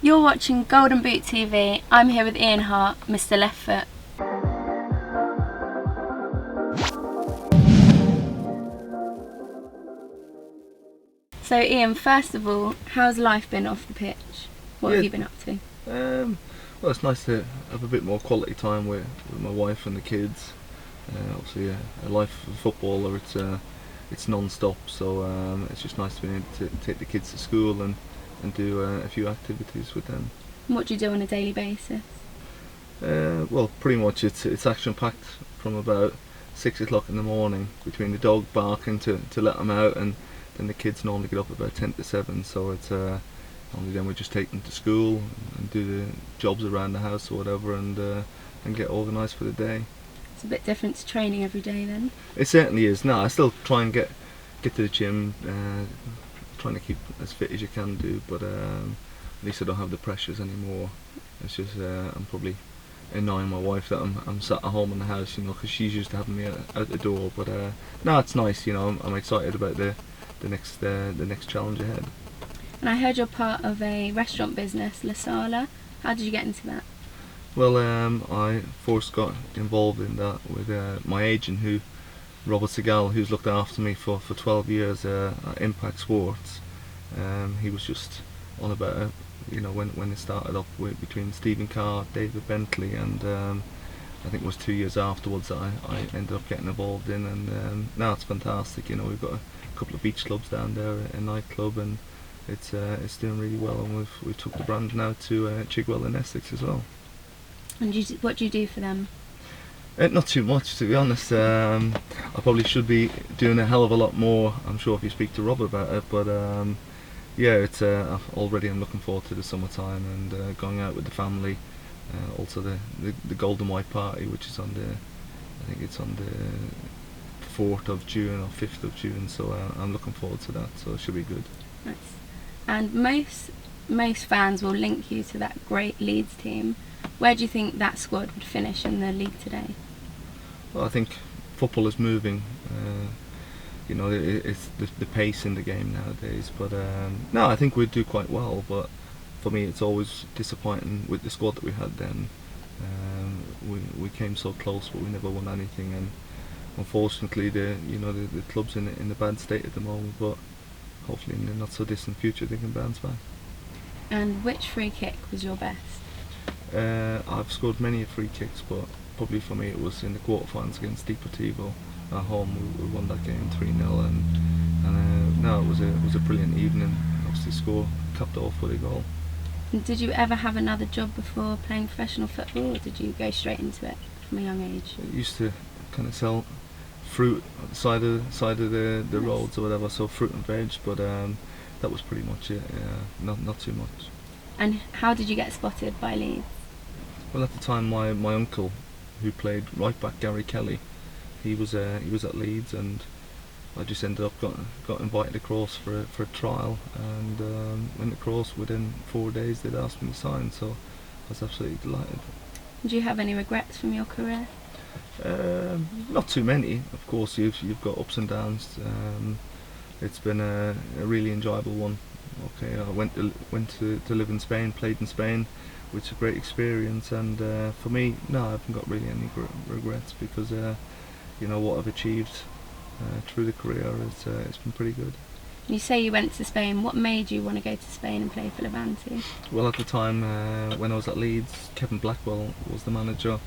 You're watching Golden Boot TV. I'm here with Ian Harte, Mr. Left Foot. So Ian, first of all, how's life been off the pitch? What have you been up to? Well, it's nice to have a bit more quality time with my wife and the kids. Obviously, a life of a footballer, it's non-stop, so it's just nice to be able to take the kids to school and do a few activities with them. What do you do on a daily basis? Well, pretty much it's action-packed from about 6 o'clock in the morning, between the dog barking to let them out, and then the kids normally get up about 10 to 7, so it's normally then we just take them to school and do the jobs around the house or whatever, and get organised for the day. It's a bit different to training every day then? It certainly is. No, I still try and get to the gym, trying to keep as fit as you can do, but at least I don't have the pressures anymore. It's just I'm probably annoying my wife that I'm sat at home in the house, because she's used to having me out the door. But no, it's nice. I'm excited about the next challenge ahead. And I heard you're part of a restaurant business, La Sala. How did you get into that? Well, I first got involved in that with my agent, Robert Segal, who's looked after me for 12 years at Impact Sports. He was just on about it, when it started up between Stephen Carr, David Bentley, and I think it was 2 years afterwards that I ended up getting involved in, and now it's fantastic. We've got a couple of beach clubs down there, a nightclub, and it's doing really well, and we took the brand now to Chigwell and Essex as well. And what do you do for them? Not too much, to be honest. I probably should be doing a hell of a lot more, I'm sure, if you speak to Rob about it, but yeah, it's already I'm looking forward to the summertime and going out with the family. Also the Golden White Party, which is I think it's on the 4th of June or 5th of June, so I'm looking forward to that, so it should be good. Nice. And most fans will link you to that great Leeds team. Where do you think that squad would finish in the league today? Well, I think football is moving. It's the pace in the game nowadays. But no, I think we'd do quite well. But for me, it's always disappointing with the squad that we had then. We came so close, but we never won anything. And unfortunately, the club's in a bad state at the moment. But hopefully, in the not so distant future, they can bounce back. And which free kick was your best? I've scored many free kicks, but probably for me it was in the quarterfinals against Deportivo at home. We won that game 3-0, and no, it was a brilliant evening. Obviously, capped it off with a goal. And did you ever have another job before playing professional football, or did you go straight into it from a young age? I used to kind of sell fruit at the side of the Nice. roads or whatever, so fruit and veg. But that was pretty much it. Not too much. And how did you get spotted by Leeds? Well, at the time, my uncle, who played right back, Gary Kelly, he was at Leeds, and I just ended up got invited across for a trial, and went across. Within 4 days, they'd asked me to sign, so I was absolutely delighted. Do you have any regrets from your career? Not too many. Of course, you've got ups and downs. It's been a really enjoyable one. Okay, I went to live in Spain, played in Spain, which is a great experience, and for me, no, I haven't got really any regrets, because what I've achieved through the career it's been pretty good. You say you went to Spain. What made you want to go to Spain and play for Levante? Well, at the time when I was at Leeds, Kevin Blackwell was the manager,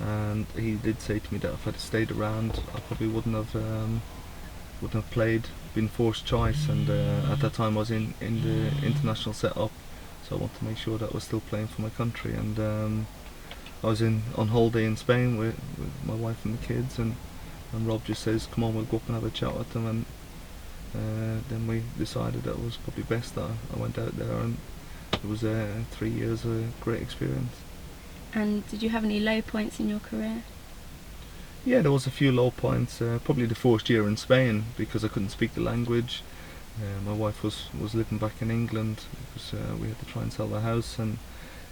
and he did say to me that if I'd stayed around, I probably wouldn't have played, been forced choice, and at that time I was in the international setup, so I wanted to make sure that I was still playing for my country. And I was on holiday in Spain with my wife and the kids, and Rob just says, come on, we'll go up and have a chat with them, and then we decided that it was probably best that I went out there, and it was 3 years of a great experience. And did you have any low points in your career? Yeah, there was a few low points. Probably the first year in Spain, because I couldn't speak the language. My wife was living back in England, because we had to try and sell the house, and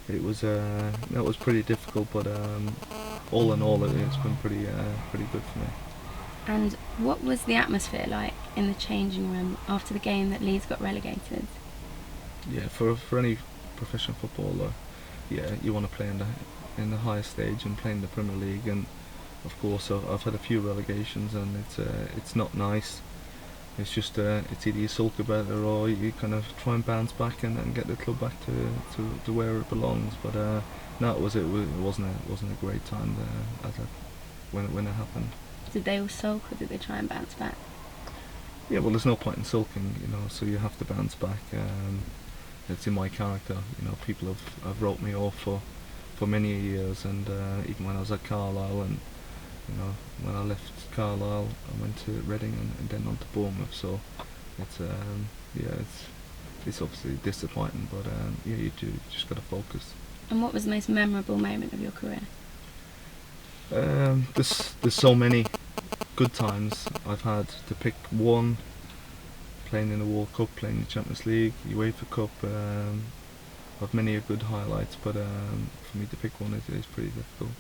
it was pretty difficult. But all in all, it's been pretty good for me. And what was the atmosphere like in the changing room after the game that Leeds got relegated? Yeah, for any professional footballer, yeah, you want to play in the highest stage and play in the Premier League. And of course, I've had a few relegations, and it's not nice. It's just it's either you sulk about it or you kind of try and bounce back and get the club back to where it belongs. But no, it wasn't a great time when it happened. Did they all sulk, or did they try and bounce back? Yeah, well, there's no point in sulking, so you have to bounce back. It's in my character, people have wrote me off for many years, and even when I was at Carlisle, and when I left Carlisle, I went to Reading and then on to Bournemouth. So it's it's obviously disappointing, but yeah, you just got to focus. And what was the most memorable moment of your career? There's so many good times I've had. To pick one, playing in the World Cup, playing in the Champions League, UEFA Cup, I've many a good highlights, but for me to pick one is pretty difficult.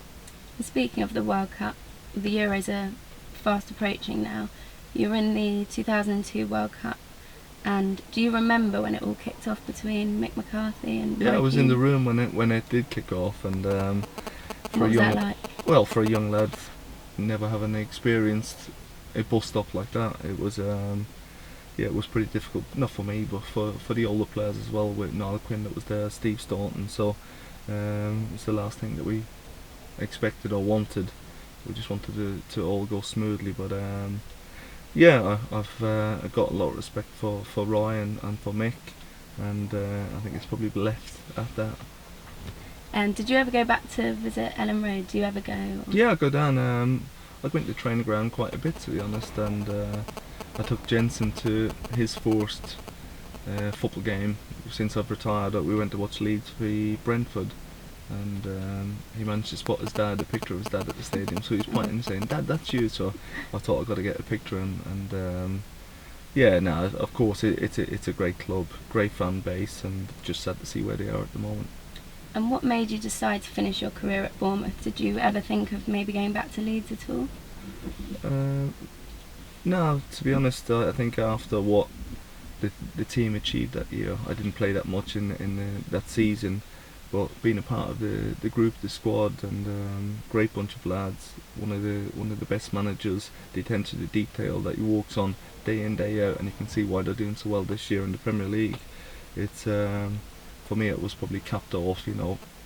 And speaking of the World Cup, the Euros are fast approaching now. You were in the 2002 World Cup, and do you remember when it all kicked off between Mick McCarthy and Yeah, Roy I was Keane? in the room when it did kick off, and What was that like? well, for a young lad, never having experienced a bus stop like that, it was yeah, it was pretty difficult. Not for me, but for the older players as well. With Niall Quinn that was there, Steve Staunton. So it's the last thing that we expected or wanted. We just wanted to all go smoothly, but yeah, I've got a lot of respect for Roy and for Mick, and I think it's probably left at that. And did you ever go back to visit Ellen Road? Do you ever go? Or? Yeah, I go down. I went to the training ground quite a bit, to be honest, and I took Jensen to his first football game since I've retired. We went to watch Leeds v Brentford, and he managed to spot his dad, a picture of his dad at the stadium. So he was pointing and saying, "Dad, that's you." So I thought I've got to get a picture, and yeah, no, of course it's a great club, great fan base, and just sad to see where they are at the moment. And what made you decide to finish your career at Bournemouth? Did you ever think of maybe going back to Leeds at all? No, to be honest, I think after what the team achieved that year, I didn't play that much in that season, but being a part of the group, the squad, and great bunch of lads, one of the best managers, the attention to detail that he walks on day in day out, and you can see why they're doing so well this year in the Premier League. It's for me, it was probably capped off,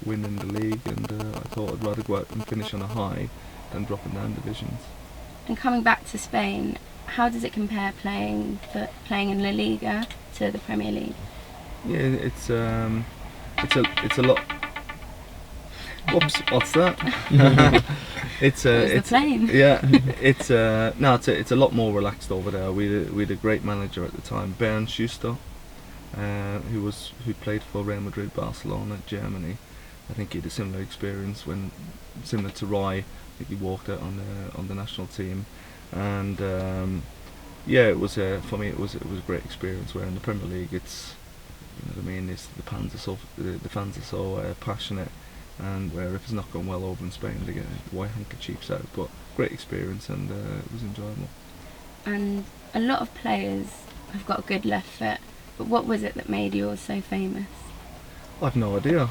winning the league, and I thought I'd rather go out and finish on a high than dropping down divisions. And coming back to Spain, how does it compare playing in La Liga to the Premier League? Yeah, it's a lot. Whoops, what's that? It's the plane. Yeah, it's a lot more relaxed over there. We had a great manager at the time, Bernd Schuster, who played for Real Madrid, Barcelona, Germany. I think he had a similar experience similar to Roy. I think he walked out on the national team, and yeah, it was for me it was a great experience. Where in the Premier League, it's what I mean, the fans are so passionate, and where if it's not going well over in Spain, they get the white handkerchiefs out. But great experience, and it was enjoyable. And a lot of players have got a good left foot, but what was it that made yours so famous? I've no idea.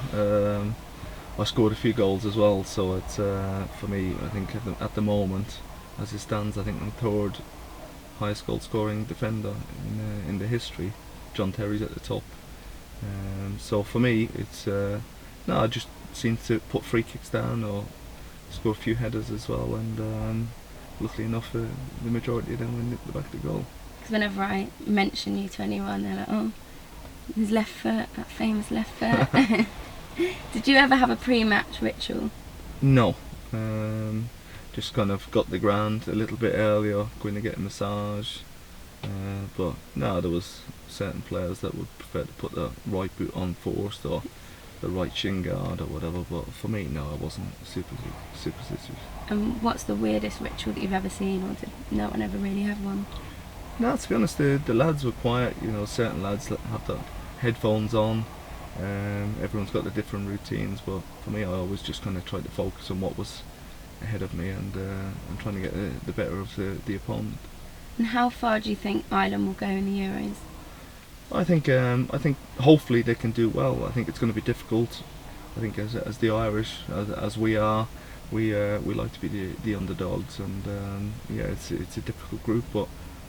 I scored a few goals as well, so it's for me. I think at the moment, as it stands, I think I'm third highest goal scoring defender in the history. John Terry's at the top. So for me, it's I just seem to put free kicks down or score a few headers as well, and luckily enough, the majority of them went at the back of the goal. Because whenever I mention you to anyone, they're like, "Oh, his left foot, that famous left foot." Did you ever have a pre-match ritual? No, just kind of got the ground a little bit earlier, going to get a massage. But no, there was certain players that would prefer to put the right boot on first or the right shin guard or whatever. But for me, no, I wasn't superstitious. And what's the weirdest ritual that you've ever seen, or did no one ever really have one? No, to be honest, the lads were quiet. Certain lads that have the headphones on. Everyone's got their different routines, but for me, I always just kind of tried to focus on what was ahead of me and trying to get the better of the opponent. And how far do you think Ireland will go in the Euros? I think hopefully they can do well. I think it's going to be difficult. I think as the Irish, as we are, we like to be the underdogs, and yeah, it's a difficult group. But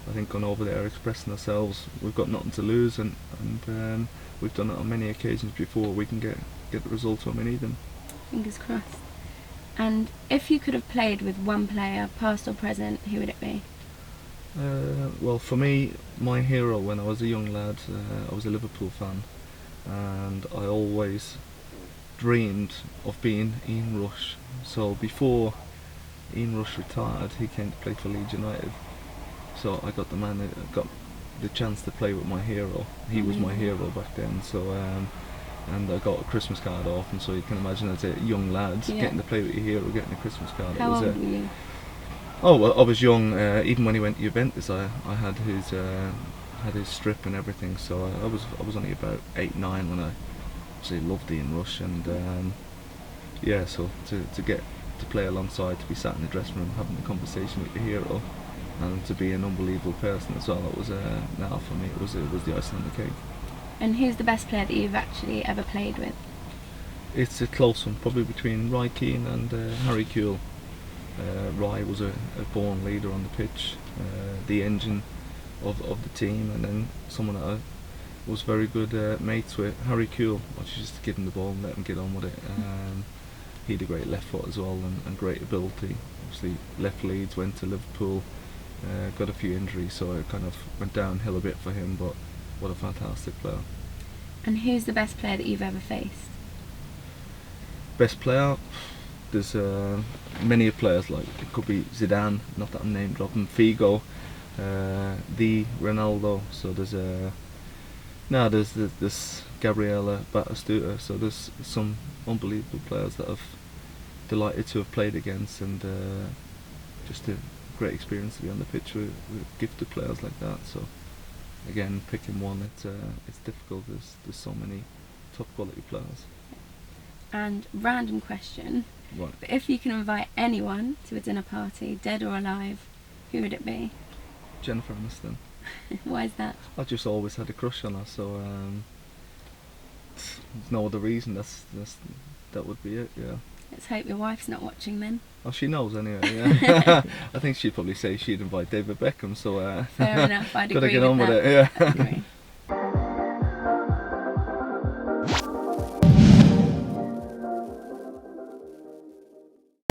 I think going over there, expressing ourselves, we've got nothing to lose, and we've done it on many occasions before. We can get the results when we need them. Fingers crossed. And if you could have played with one player, past or present, who would it be? Well, for me, my hero when I was a young lad, I was a Liverpool fan, and I always dreamed of being Ian Rush. So before Ian Rush retired, he came to play for Leeds United. So I got the chance to play with my hero. He was my hero back then. So and I got a Christmas card off him. So you can imagine as a young lad getting to play with your hero, getting a Christmas card. How old were you? Oh well, I was young. Even when he went to Juventus, I had his strip and everything. So I was only about 8, 9 when I absolutely loved Ian Rush, and yeah. So to get to play alongside, to be sat in the dressing room having a conversation with your hero, and to be an unbelievable person as well. It was now for me it was the icing on the cake. And who's the best player that you've actually ever played with? It's a close one, probably between Roy Keane and Harry Kewell. Rye was a born leader on the pitch, the engine of the team, and then someone that I was very good mates with, Harry Kewell. I just give him the ball and let him get on with it. He had a great left foot as well, and great ability. Obviously left Leeds, went to Liverpool, got a few injuries, so it kind of went downhill a bit for him, but what a fantastic player. And who's the best player that you've ever faced? Best player? There's many players, like it could be Zidane, not that I'm name dropping, Figo, the Ronaldo. So there's Gabriela Batistuta. So there's some unbelievable players that I've delighted to have played against, and just a great experience to be on the pitch with gifted players like that. So again, picking one, it's difficult. There's so many top quality players. And random question. Right. But if you can invite anyone to a dinner party, dead or alive, who would it be? Jennifer Aniston. Why is that? I just always had a crush on her, so there's no other reason. That would be it. Yeah. Let's hope your wife's not watching then. Oh, she knows anyway. Yeah. I think she'd probably say she'd invite David Beckham. So Fair enough. I'd gotta agree get on with with that. it. Yeah. I'd agree.